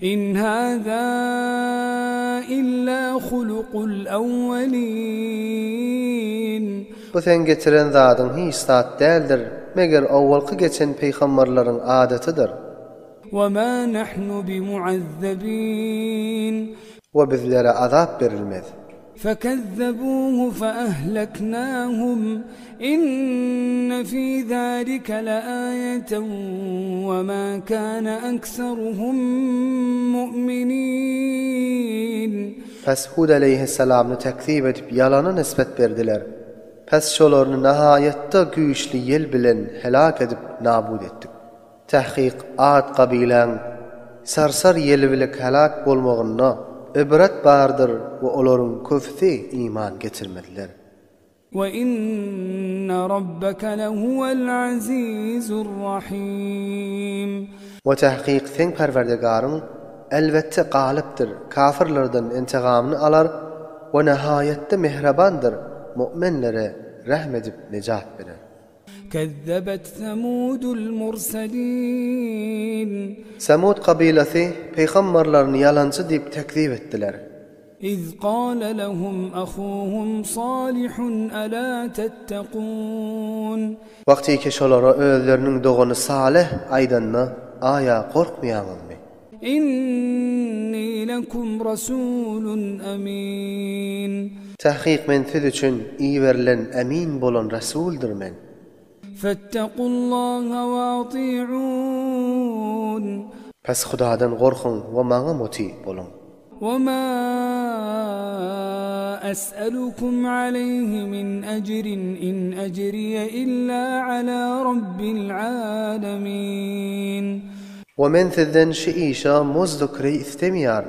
إن هذا إلا خلق الأولين. Bu sen getiren zadın hiç zat değildir. Meger awvalky geçen peygamberlerin adatıdır. وما نحن بمعذبين. Ve bizlere azap verilmez. فكذبوه فأهلكناهم إن في ذلك لآية وما كان أكثرهم مؤمنين. Pes Hud aleyhisselam'ı tekzip edip yalana nispet verdiler. Pes şolarını nihayette güçlü yel bilen helak edip nabud ettik. Tahqiq Ad kabilen sarsar yeli bilik helak bolmağına ibret bardır ve oların köfti iman getirmediler. وَإِنَّ رَبَّكَ لَهُوَ الْعَزِيزُ الرَّحِيمُ. Ve tahqiq sen perverdigarın elbette galiptir. Kafirlerden intikamını alar ve nihayette mehrabandır. Müminlere rahmedip necat verir. كَذَّبَتْ ثَمُودُ الْمُرْسَلِينَ. Semud kabilesi peygamberlerini yalancı deyip tekzip ettiler. إِذْ قَالَ لَهُمْ أَخُوهُمْ صَالِحٌ أَلَا تَتَّقُونَ. Vakti ki şolara özlerinin doğunu Salih aydanna aya korkmayanız mı? إِنِّي لَكُمْ رَسُولٌ أَمِينٌ. Tahqiq men siz üçün iyi verilen emin bolan Resuldur men. فَاتَّقُوا اللَّهَ وَأَطِيعُونَ. Pes Hudadan korkun ve bana muti bolun. وَمَا أَسْأَلُكُمْ عَلَيْهِ مِنْ أَجْرٍ إِنْ أَجْرِيَ إِلَّا عَلَى رَبِّ الْعَالَمِينَ. Ve men sizden şu işe muzdukri istemiyar.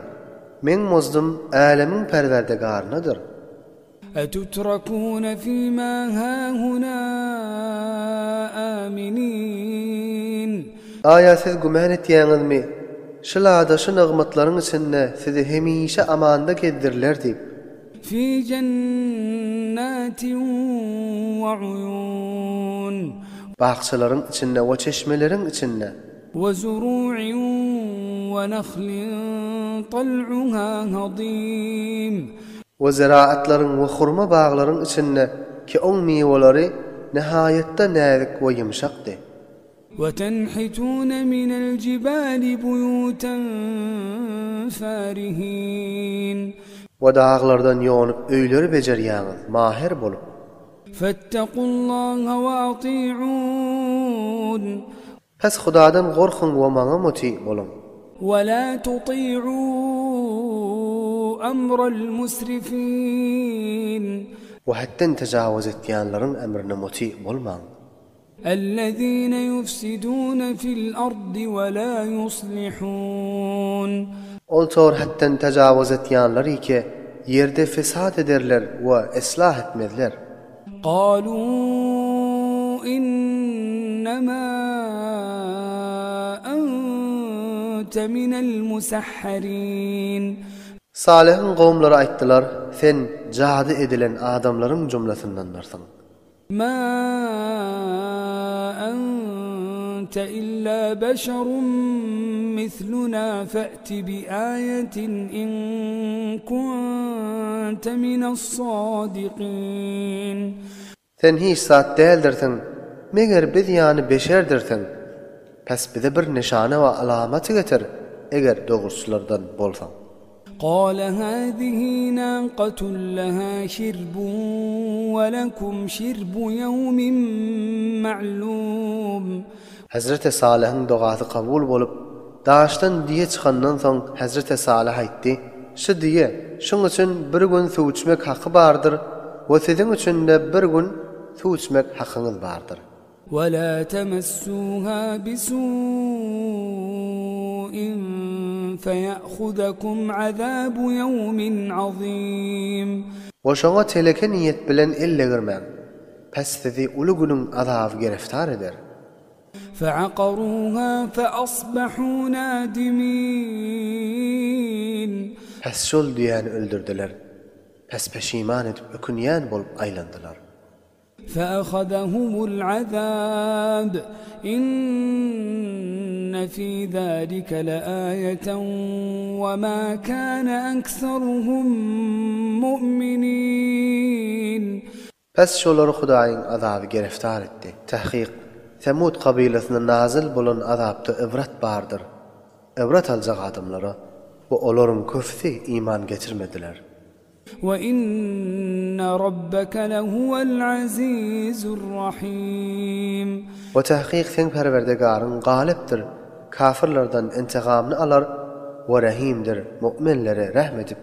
Men muzdum alemin perverdigarınadır. أَتُتْرَكُونَ فِي مَا هَاهُنَا آمِنِينَ. Aya siz güman etýäňiz mi? Şılada şu nigmatlaryň içinde sizi hemişe amanda gezdirler deyip. فِي جَنَّاتٍ وَعُيُونٍ. Bahçelerin içinde ve çeşmelerin içinde. وَزُرُوعٍ وَنَخْلٍ طَلْعُهَا هَضِيمٌ. Ve ziraatların ve hurma bağların içinde ki on meyveleri nihayette nazik ve yumuşaktı. وَتَنْحِتُونَ مِنَ الْجِبَالِ بُيُوتًا فَارِهِينَ. Ve dağlardan yoğunup öýleri bejerýäňiz mahir bolup. فَاتَّقُوا اللَّهَ وَأَطِيعُونَ. Pes Hudadan korkun ve bana muti bolun. وَلَا تُطِيعُوا أَمْرَ الْمُسْرِفِينَ. Ve hatten tecavüz etýänleriň emrine muti bolmaň. الَّذِينَ يُفْسِدُونَ فِي الْأَرْضِ وَلَا يُصْلِحُونَ. Oltor hatten tecavüz etýänler ki yerde fesat ederler ve ıslah etmezler. قَالُوا إِنَّمَا أَنْتَ مِنَ الْمُسَحَّرِينَ. Salih'in kavmları aýtdylar, sen cady edilen adamlaryň jumlasyndandyrsın. مَا أَنْتَ إِلَّا بَشَرٌ مِثْلُنَا فَأْتِ بِآيَةٍ إِنْ كُنْتَ مِنَ الصَّادِقِينَ. Sen hiç zat değildirsin, meger biz yani beşerdirsin. Pes bize bir nişane ve alamatı getir, eger doğrusulardan bolsan. قال هذه ناقة لها شرب ولكم شرب يوم معلوم. Hazreti Salih'in duası kabul bolup, daştan diye çıkandan soň Hazreti Salih aýtdy, şu diye, şuň üçin bir gün suw içmek haqqy bardyr we siziň üçin de bir gün suw içmek haqqyňyz bardyr. ولا تمسوها بسوء فيأخذكم عذاب يوم عظيم. Ve şoňa teleke niyet bilen elle girmäň. Pes sizi uly günüň azaby gereftar eder. فعقروها فأصبحوا نادمين. Pes şol diýäni öldürdiler. Pes peşiman edip ökünýän bolup aýlandylar. فأخذهم العذاب إن إن في ذلك لآية وما كان أكثرهم مؤمنين. Pes şolary Hudaýyň azaby gereftar etdi. Tahqiq Semud kabilesine nazil bolan azapda ibrat bardır. İbrat aljak adamlara bu olaryň köpsi iman getirmediler. وَإِنَّ رَبَّكَ لَهُوَ الْعَزِيزُ الرَّحِيمُ. O tahqiq sen Perwerdigaryň galipdir. Kafirlerden intigamını alar ve rahimdir. Müminlere rahmetip